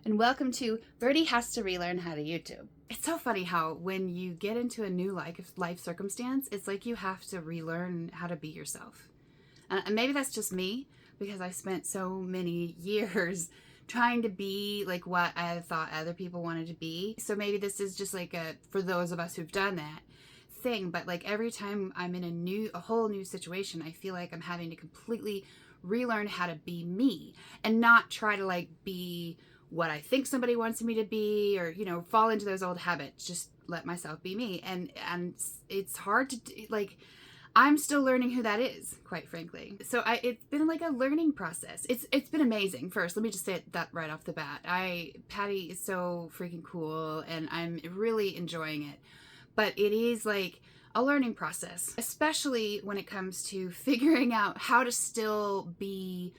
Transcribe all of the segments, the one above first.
and welcome to Birdie Has to Relearn How to YouTube. It's so funny how when you get into a new life circumstance, it's like you have to relearn how to be yourself. And maybe that's just me because I spent so many years trying to be like what I thought other people wanted to be. So maybe this is just like for those of us who've done that thing, but like every time I'm in a whole new situation, I feel like I'm having to completely relearn how to be me and not try to like be what I think somebody wants me to be, or fall into those old habits. Just let myself be me. And it's hard to like, I'm still learning who that is, quite frankly. So it's been like a learning process. It's been amazing. First, let me just say that right off the bat. Patty is so freaking cool and I'm really enjoying it. But it is like a learning process, especially when it comes to figuring out how to still be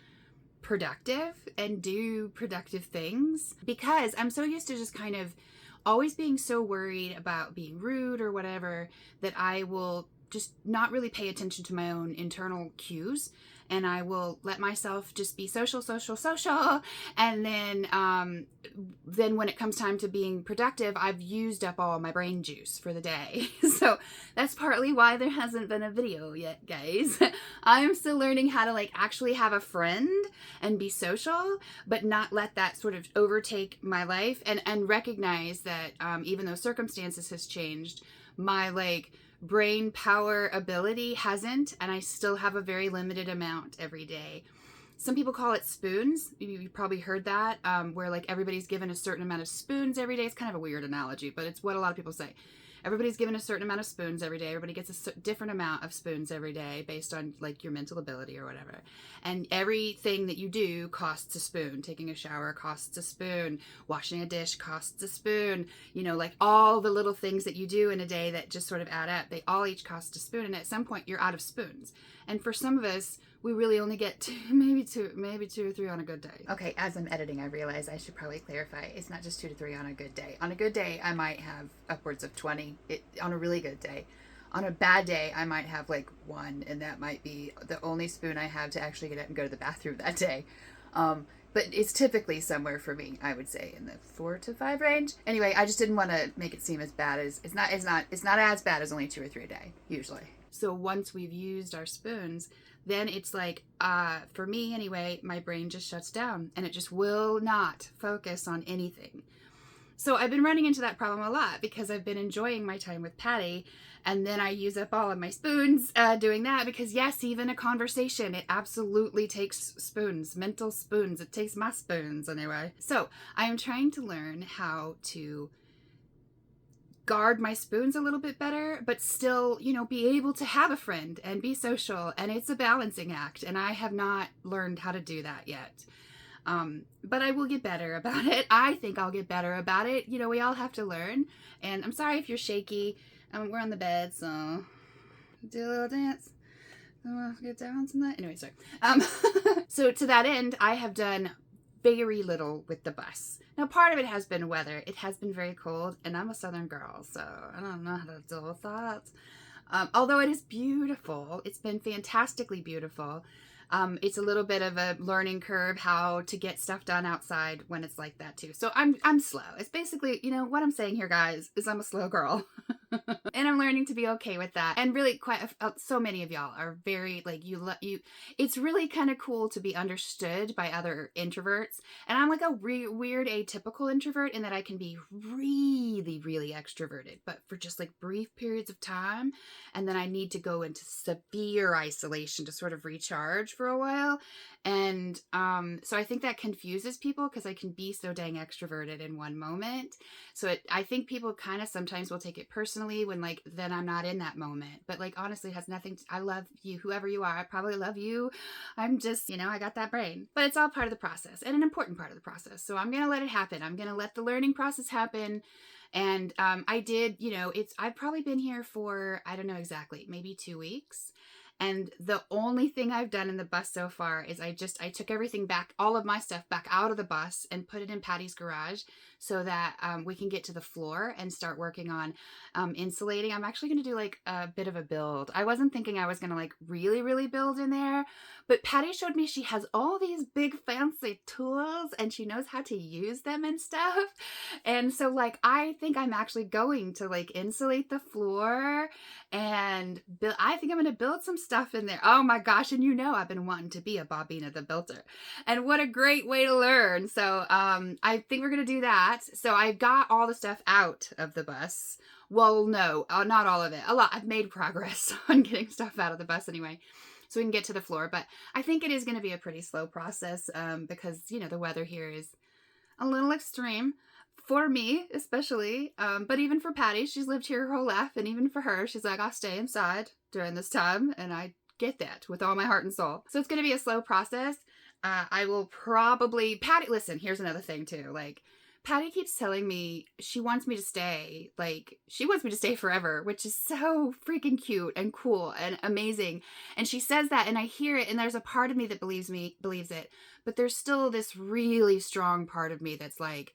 productive and do productive things, because I'm so used to just kind of always being so worried about being rude or whatever that I will just not really pay attention to my own internal cues, and I will let myself just be social, and then when it comes time to being productive, I've used up all my brain juice for the day. So that's partly why there hasn't been a video yet, guys. I'm still learning how to like actually have a friend and be social, but not let that sort of overtake my life, and recognize that even though circumstances has changed, my like brain power ability hasn't, and I still have a very limited amount every day. Some people call it spoons. You probably heard that, where like everybody's given a certain amount of spoons every day. It's kind of a weird analogy, but it's what a lot of people say. Everybody's given a certain amount of spoons every day. Everybody gets a different amount of spoons every day based on like your mental ability or whatever. And everything that you do costs a spoon. Taking a shower costs a spoon. Washing a dish costs a spoon. Like all the little things that you do in a day that just sort of add up, they all each cost a spoon. And at some point you're out of spoons. And for some of us, we really only get maybe two or three on a good day. Okay, as I'm editing, I realize I should probably clarify. It's not just 2 to 3 on a good day. On a good day, I might have upwards of 20. On a really good day. On a bad day, I might have like 1, and that might be the only spoon I have to actually get up and go to the bathroom that day. But it's typically somewhere for me, I would say, in the 4 to 5 range. Anyway, I just didn't want to make it seem as bad as it's not as bad as only 2 or 3 a day usually. So once we've used our spoons, then it's like, for me anyway, my brain just shuts down and it just will not focus on anything. So I've been running into that problem a lot because I've been enjoying my time with Patty, and then I use up all of my spoons doing that, because yes, even a conversation, it absolutely takes spoons, mental spoons. It takes my spoons anyway. So I am trying to learn how to guard my spoons a little bit better, but still, be able to have a friend and be social. And it's a balancing act. And I have not learned how to do that yet. But I will get better about it. I think I'll get better about it. We all have to learn. And I'm sorry if you're shaky. We're on the bed, so do a little dance. Get down tonight. Anyway, sorry. So to that end, I have done very little with the bus. Now, part of it has been weather. It has been very cold, and I'm a southern girl, so I don't know how to deal with that. Although it is beautiful, it's been fantastically beautiful. It's a little bit of a learning curve how to get stuff done outside when it's like that too. So I'm slow. It's basically, what I'm saying here, guys, is I'm a slow girl. And I'm learning to be okay with that. And really so many of y'all are very like, it's really kind of cool to be understood by other introverts. And I'm like a weird atypical introvert in that I can be really, really extroverted, but for just like brief periods of time. And then I need to go into severe isolation to sort of recharge for a while. And so I think that confuses people because I can be so dang extroverted in one moment. So I think people kind of sometimes will take it personally when like then I'm not in that moment. But like honestly, it has nothing I love you, whoever you are. I probably love you. I'm just, I got that brain. But it's all part of the process and an important part of the process. So I'm going to let it happen. I'm going to let the learning process happen. And I did, I've probably been here for, I don't know exactly, maybe 2 weeks. And the only thing I've done in the bus so far is I took everything back, all of my stuff back out of the bus and put it in Patty's garage so that we can get to the floor and start working on insulating. I'm actually going to do like a bit of a build. I wasn't thinking I was going to like really, really build in there, but Patty showed me she has all these big fancy tools and she knows how to use them and stuff. And so like, I think I'm actually going to like insulate the floor and build. I think I'm going to build some stuff in there. Oh my gosh. And you know, I've been wanting to be a Bobina the Builder, and what a great way to learn. So I think we're going to do that. So I got all the stuff out of the bus. Well, no, not all of it. A lot. I've made progress on getting stuff out of the bus anyway, so we can get to the floor. But I think it is going to be a pretty slow process because, you know, the weather here is a little extreme for me, especially. But even for Patty, she's lived here her whole life. And even for her, she's like, I'll stay inside during this time. And I get that with all my heart and soul. So it's going to be a slow process. I will probably, Patty, listen, here's another thing too. Like, Patty keeps telling me she wants me to stay. Like, she wants me to stay forever, which is so freaking cute and cool and amazing. And she says that, and I hear it, and there's a part of me that believes it. But there's still this really strong part of me that's like,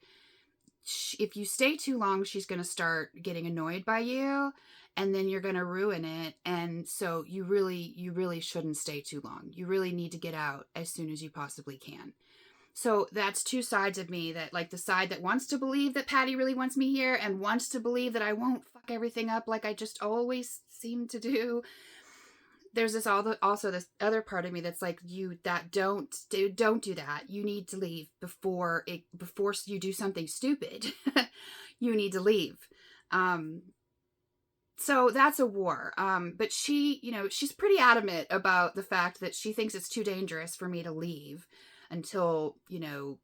if you stay too long, she's going to start getting annoyed by you, and then you're going to ruin it. And so you really shouldn't stay too long. You really need to get out as soon as you possibly can. So that's two sides of me, that like the side that wants to believe that Patty really wants me here and wants to believe that I won't fuck everything up like I just always seem to do. There's this also this other part of me that's like, don't do that. You need to leave before you do something stupid. You need to leave. So that's a war. But she, you know, she's pretty adamant about the fact that she thinks it's too dangerous for me to leave until, you know,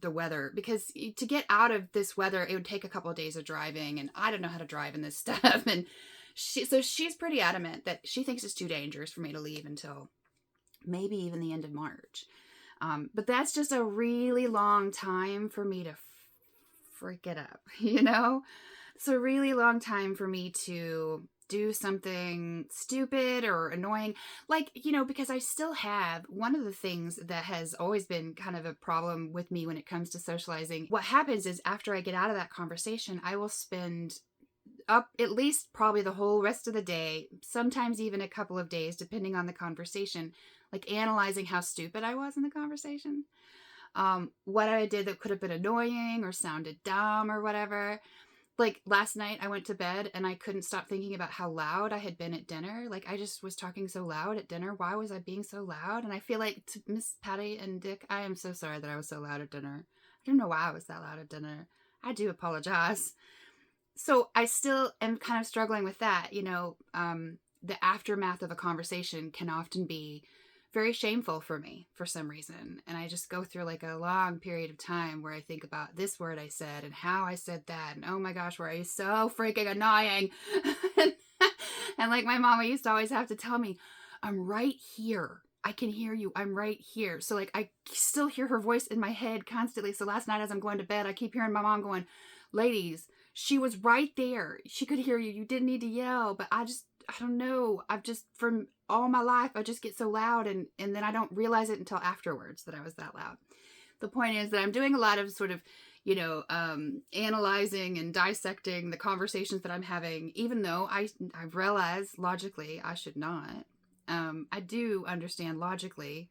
the weather, because to get out of this weather, it would take a couple of days of driving, and I don't know how to drive in this stuff. And she's pretty adamant that she thinks it's too dangerous for me to leave until maybe even the end of March. But that's just a really long time for me to freak it up, you know? It's a really long time for me to do something stupid or annoying, like, you know, because I still have one of the things that has always been kind of a problem with me when it comes to socializing. What happens is after I get out of that conversation, I will spend up at least probably the whole rest of the day, sometimes even a couple of days, depending on the conversation, like analyzing how stupid I was in the conversation. What I did that could have been annoying or sounded dumb or whatever. Like last night I went to bed and I couldn't stop thinking about how loud I had been at dinner. Like I just was talking so loud at dinner. Why was I being so loud? And I feel like, to Miss Patty and Dick, I am so sorry that I was so loud at dinner. I don't know why I was that loud at dinner. I do apologize. So I still am kind of struggling with that. You know, the aftermath of a conversation can often be very shameful for me for some reason. And I just go through like a long period of time where I think about this word I said and how I said that. And oh my gosh, were I so freaking annoying? And like my mama used to always have to tell me, I'm right here. I can hear you. I'm right here. So like I still hear her voice in my head constantly. So last night as I'm going to bed, I keep hearing my mom going, ladies, she was right there. She could hear you. You didn't need to yell. But I don't know. I've just, from all my life, I just get so loud and then I don't realize it until afterwards that I was that loud. The point is that I'm doing a lot of sort of, you know, analyzing and dissecting the conversations that I'm having, even though I realize logically I should not. I do understand logically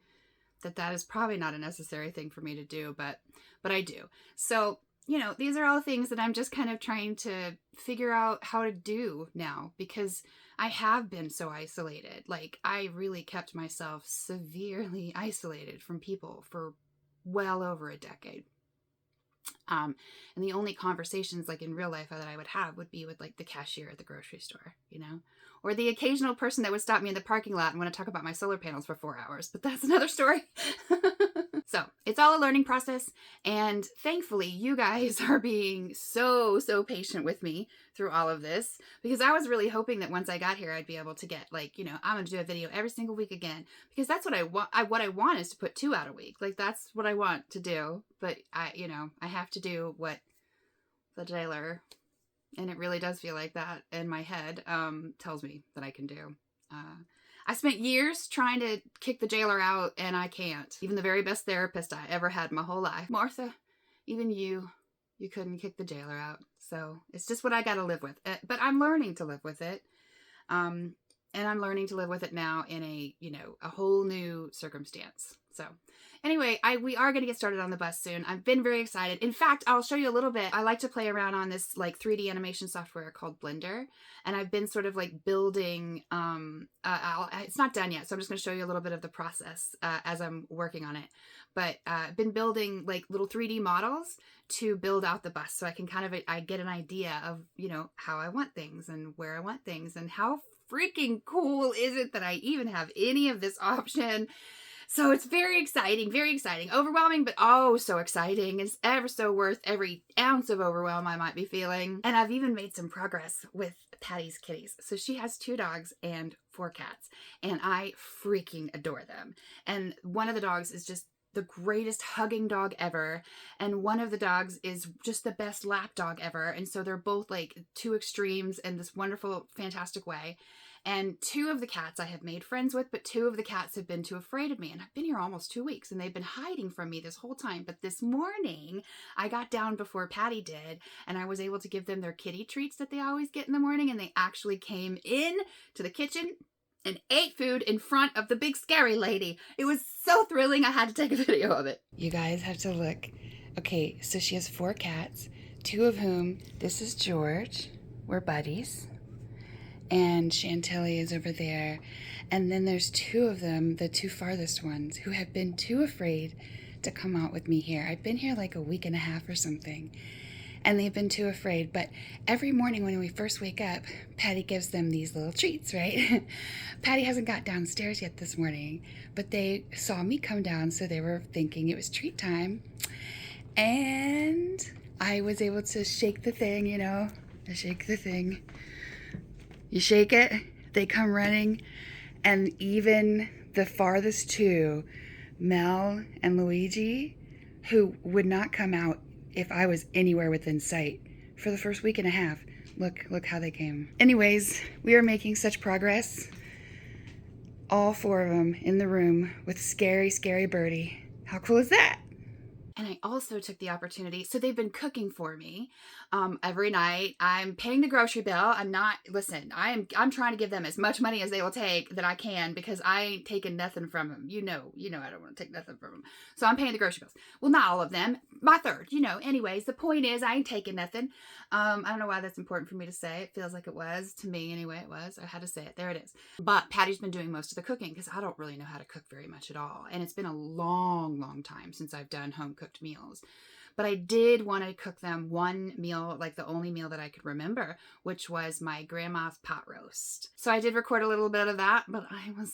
that is probably not a necessary thing for me to do, but I do. So, you know, these are all things that I'm just kind of trying to figure out how to do now, because I have been so isolated. Like, I really kept myself severely isolated from people for well over a decade. And the only conversations like in real life that I would have would be with like the cashier at the grocery store, you know, or the occasional person that would stop me in the parking lot and want to talk about my solar panels for 4 hours, but that's another story. So it's all a learning process. And thankfully you guys are being so patient with me through all of this, because I was really hoping that once I got here, I'd be able to get like, you know, I'm going to do a video every single week again, because that's what I want. What I want is to put 2 out a week. Like that's what I want to do. But I have to do what the jailer, and it really does feel like that in my head, tells me that I can do. I spent years trying to kick the jailer out, and I can't. Even the very best therapist I ever had in my whole life. Martha, even you couldn't kick the jailer out. So it's just what I got to live with. But I'm learning to live with it. And I'm learning to live with it now in a whole new circumstance. So anyway, we are going to get started on the bus soon. I've been very excited. In fact, I'll show you a little bit. I like to play around on this like 3D animation software called Blender. And I've been sort of like building, it's not done yet. So I'm just going to show you a little bit of the process as I'm working on it. But I've been building like little 3D models to build out the bus. So I can I get an idea of, how I want things and where I want things and how freaking cool is it that I even have any of this option. So it's very exciting, overwhelming, but oh, so exciting. It's ever so worth every ounce of overwhelm I might be feeling. And I've even made some progress with Patty's kitties. So she has 2 dogs and 4 cats, and I freaking adore them. And one of the dogs is just the greatest hugging dog ever, and one of the dogs is just the best lap dog ever. And so they're both like 2 extremes in this wonderful, fantastic way. And 2 of the cats I have made friends with, but 2 of the cats have been too afraid of me. And I've been here almost 2 weeks, and they've been hiding from me this whole time. But this morning, I got down before Patty did, and I was able to give them their kitty treats that they always get in the morning. And they actually came in to the kitchen and ate food in front of the big scary lady. It was so thrilling, I had to take a video of it. You guys have to look. Okay, so she has 4 cats, 2 of whom, this is George, we're buddies, and Chantilly is over there. And then there's 2 of them, the 2 farthest ones, who have been too afraid to come out with me here. I've been here like a week and a half or something, and they've been too afraid. But every morning when we first wake up, Patty gives them these little treats, right? Patty hasn't got downstairs yet this morning, but they saw me come down, so they were thinking it was treat time. And I was able to shake the thing, I shake the thing. You shake it, they come running, and even the farthest 2, Mel and Luigi, who would not come out if I was anywhere within sight for the first week and a half. Look how they came. Anyways, we are making such progress. All 4 of them in the room with scary, scary Birdie. How cool is that? And I also took the opportunity, so they've been cooking for me every night. I'm paying the grocery bill. I'm trying to give them as much money as they will take that I can, because I ain't taking nothing from them. I don't want to take nothing from them. So I'm paying the grocery bills. Well, not all of them. My third, Anyways, the point is I ain't taking nothing. I don't know why that's important for me to say. It feels like it was. To me, anyway, it was. I had to say it. There it is. But Patty's been doing most of the cooking, because I don't really know how to cook very much at all. And it's been a long, long time since I've done home-cooked meals. But I did want to cook them one meal, like the only meal that I could remember, which was my grandma's pot roast. So I did record a little bit of that, but I am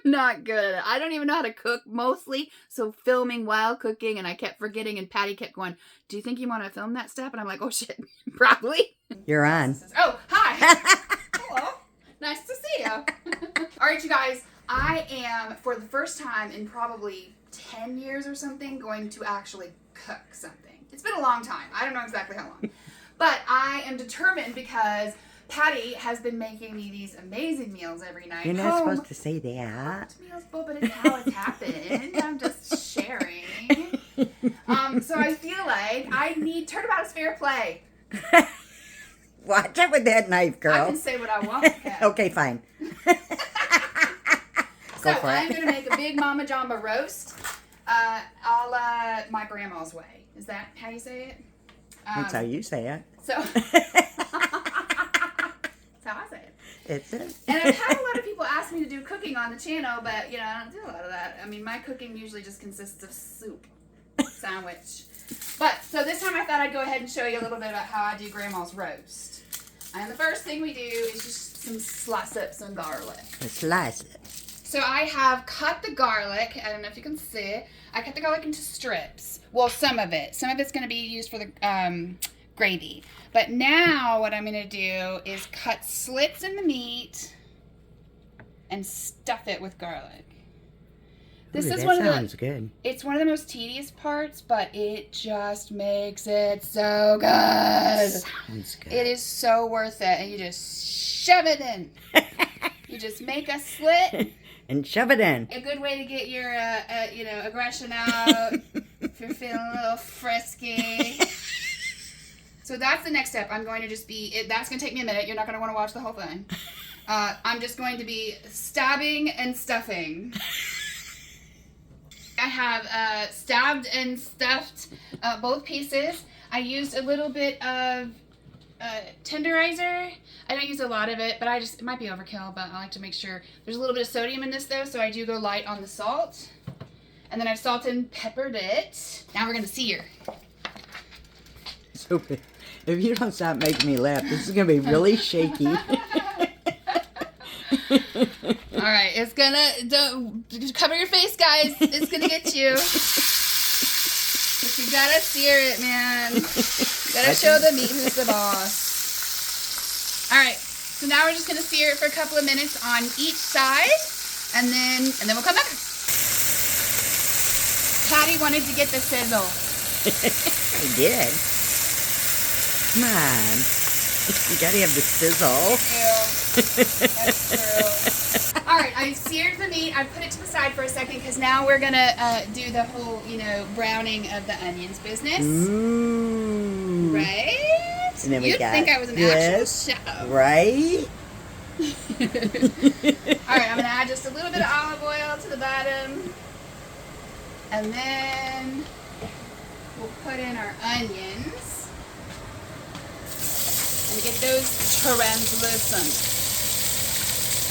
not good at it. I don't even know how to cook mostly. So filming while cooking, and I kept forgetting, and Patty kept going, "Do you think you want to film that step?" And I'm like, "Oh shit, probably." You're on. Oh, hi. Hello. Nice to see you. All right, you guys. I am, for the first time in probably 10 years or something, going to actually cook something. It's been a long time. I don't know exactly how long. But I am determined, because Patty has been making me these amazing meals every night. You're not supposed to say that. Meals, but it's how it's happened. I'm just sharing. So I feel like I need turnabout's fair play. Watch out with that knife, girl. I can say what I want. Okay, fine. So I'm going to make a big Mama Jamba roast, a la my grandma's way. Is that how you say it? That's how you say it. So that's how I say it. It's it. And I've had a lot of people ask me to do cooking on the channel, but I don't do a lot of that. I mean, my cooking usually just consists of soup, sandwich. But so this time I thought I'd go ahead and show you a little bit about how I do grandma's roast. And the first thing we do is just slice up some garlic. Slice it. So I have cut the garlic. I don't know if you can see it. I cut the garlic into strips. Well, some of it. Some of it's going to be used for the gravy. But now what I'm going to do is cut slits in the meat and stuff it with garlic. This is one of the good. It's one of the most tedious parts, but it just makes it so good. Sounds good. It is so worth it, and you just shove it in. You just make a slit. And shove it in. A good way to get your, aggression out if you're feeling a little frisky. So that's the next step. I'm going to just that's going to take me a minute. You're not going to want to watch the whole thing. I'm just going to be stabbing and stuffing. I have stabbed and stuffed both pieces. I used a little bit of tenderizer. I don't use a lot of it, but it might be overkill, but I like to make sure. There's a little bit of sodium in this though, so I do go light on the salt. And then I've salted and peppered it. Now we're going to sear. So if you don't stop making me laugh, this is going to be really shaky. All right, it's don't cover your face, guys. It's gonna get you. But you gotta sear it, man. Gotta show the meat who's the boss. All right, so now we're just gonna sear it for a couple of minutes on each side, and then we'll come back. Patty wanted to get the sizzle. I did. Come on. You gotta have the sizzle. That's true. All right, I seared the meat. I put it to the side for a second because now we're gonna do the whole, browning of the onions business. Ooh. Right? And then You'd think I was an actual chef. Right? All right, I'm gonna add just a little bit of olive oil to the bottom, and then we'll put in our onions. And get those translucent.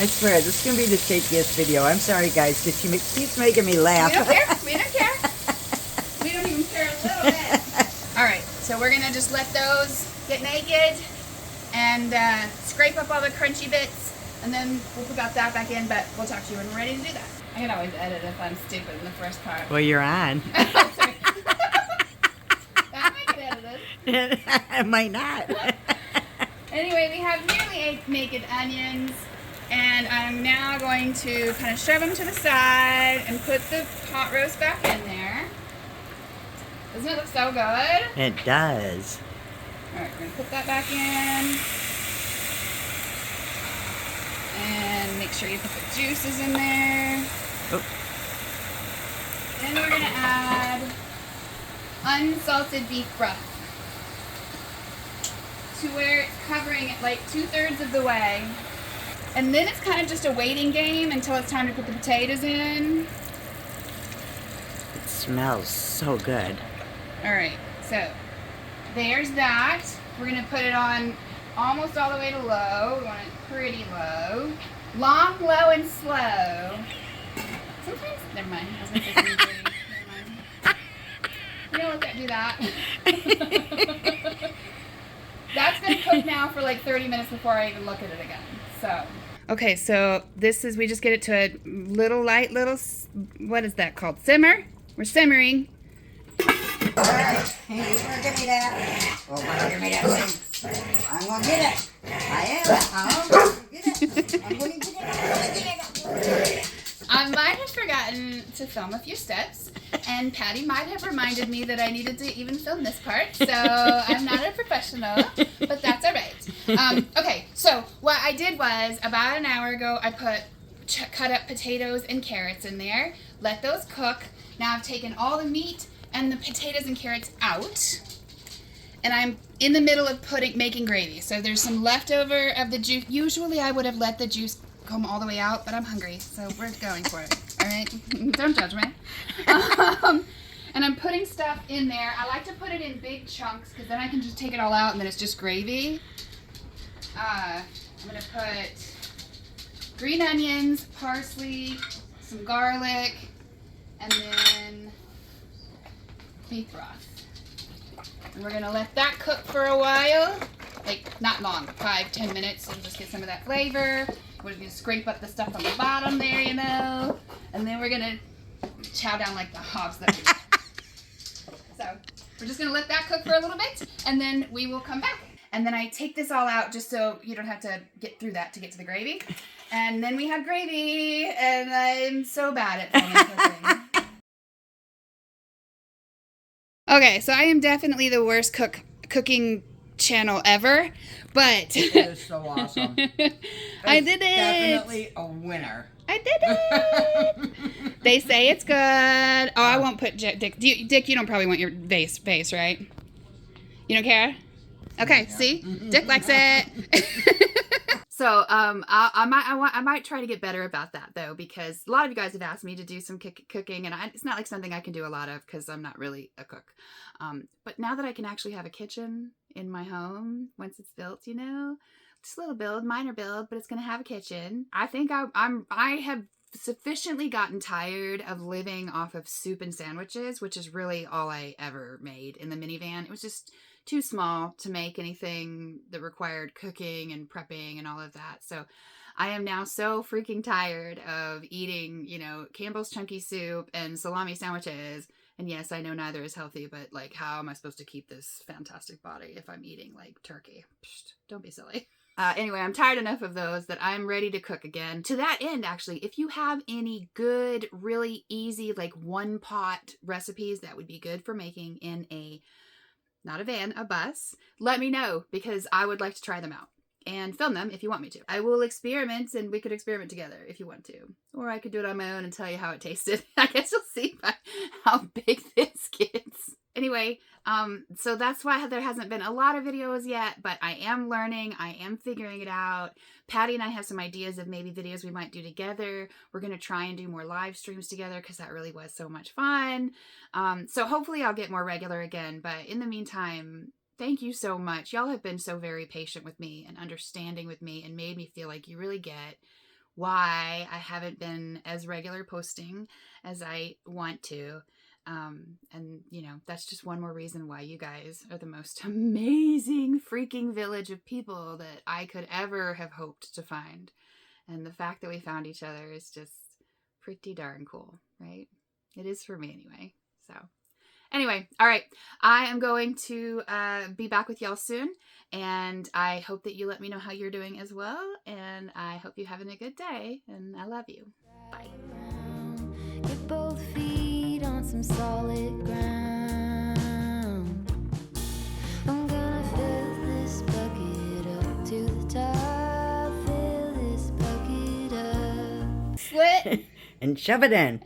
I swear, this is going to be the shakiest video. I'm sorry, guys, because she keeps making me laugh. We don't care. We don't care. We don't even care a little bit. All right, so we're going to just let those get naked and scrape up all the crunchy bits, and then we'll put that back in, but we'll talk to you when we're ready to do that. I can always edit if I'm stupid in the first part. Well, you're on. Sorry. That might get edited. It might not. Anyway, we have nearly 8 naked onions, and I'm now going to kind of shove them to the side and put the pot roast back in there. Doesn't it look so good? It does. All right, we're going to put that back in. And make sure you put the juices in there. Oh. Then we're going to add unsalted beef broth to where it's covering it like 2/3 of the way. And then it's kind of just a waiting game until it's time to put the potatoes in. It smells so good. All right, so there's that. We're gonna put it on almost all the way to low. We want it pretty low. Long, low, and slow. Sometimes, never mind. I was gonna say something dirty. Never mind. We don't let that do that. That's going to cook now for like 30 minutes before I even look at it again. So. Okay, so we just get it to a what is that called? Simmer. We're simmering. All right. Hey, you want to give me that? Well, want to give me that thing? I'm going to get it. I am. I'm going to get it. I'm going to get it. I might have forgotten to film a few steps, and Patty might have reminded me that I needed to even film this part, so I'm not a professional, but that's all right. Okay, so what I did was, about an hour ago, I put cut up potatoes and carrots in there, let those cook. Now I've taken all the meat and the potatoes and carrots out, and I'm in the middle of making gravy. So there's some leftover of the juice. Usually I would have let the juice come all the way out, but I'm hungry, so we're going for it. All right, don't judge me. And I'm putting stuff in there. I like to put it in big chunks because then I can just take it all out and then it's just gravy. I'm gonna put green onions, parsley, some garlic, and then beef broth. And we're gonna let that cook for a while, like not long, 5-10 minutes, so just get some of that flavor. We're gonna scrape up the stuff on the bottom there, and then we're gonna chow down like the hogs that we are. So we're just gonna let that cook for a little bit, and then we will come back. And then I take this all out just so you don't have to get through that to get to the gravy. And then we have gravy, and I'm so bad at filming cooking. Okay, so I am definitely the worst cooking channel ever, but It is so awesome. I did it. Definitely a winner. I did it. They say it's good. Oh, I won't put Dick. Dick, you don't probably want your face, right? You don't care? Okay, Yeah. see? Dick likes it. So, I might try to get better about that though, because a lot of you guys have asked me to do some cooking, and it's not like something I can do a lot of because I'm not really a cook. But now that I can actually have a kitchen in my home once it's built, just a little build, minor build, but it's gonna have a kitchen. I think I have sufficiently gotten tired of living off of soup and sandwiches, which is really all I ever made in the minivan. It was just too small to make anything that required cooking and prepping and all of that. So I am now so freaking tired of eating, Campbell's Chunky Soup and salami sandwiches. And yes, I know neither is healthy, but like, how am I supposed to keep this fantastic body if I'm eating like turkey? Psst, don't be silly. Anyway, I'm tired enough of those that I'm ready to cook again. To that end, actually, if you have any good, really easy, like one pot recipes that would be good for making in not a van, a bus, let me know, because I would like to try them out and film them if you want me to. I will experiment, and we could experiment together if you want to. Or I could do it on my own and tell you how it tasted. I guess you'll see by how big this gets. Anyway, so that's why there hasn't been a lot of videos yet, but I am learning. I am figuring it out. Patty and I have some ideas of maybe videos we might do together. We're going to try and do more live streams together because that really was so much fun. So hopefully I'll get more regular again. But in the meantime, thank you so much. Y'all have been so very patient with me and understanding with me and made me feel like you really get why I haven't been as regular posting as I want to. And that's just one more reason why you guys are the most amazing freaking village of people that I could ever have hoped to find. And the fact that we found each other is just pretty darn cool, right? It is for me anyway. So anyway, all right. I am going to be back with y'all soon. And I hope that you let me know how you're doing as well. And I hope you're having a good day. And I love you. Bye. Get both feet on some solid ground. I'm gonna fill this bucket up to the top. Fill this bucket up. And shove it in.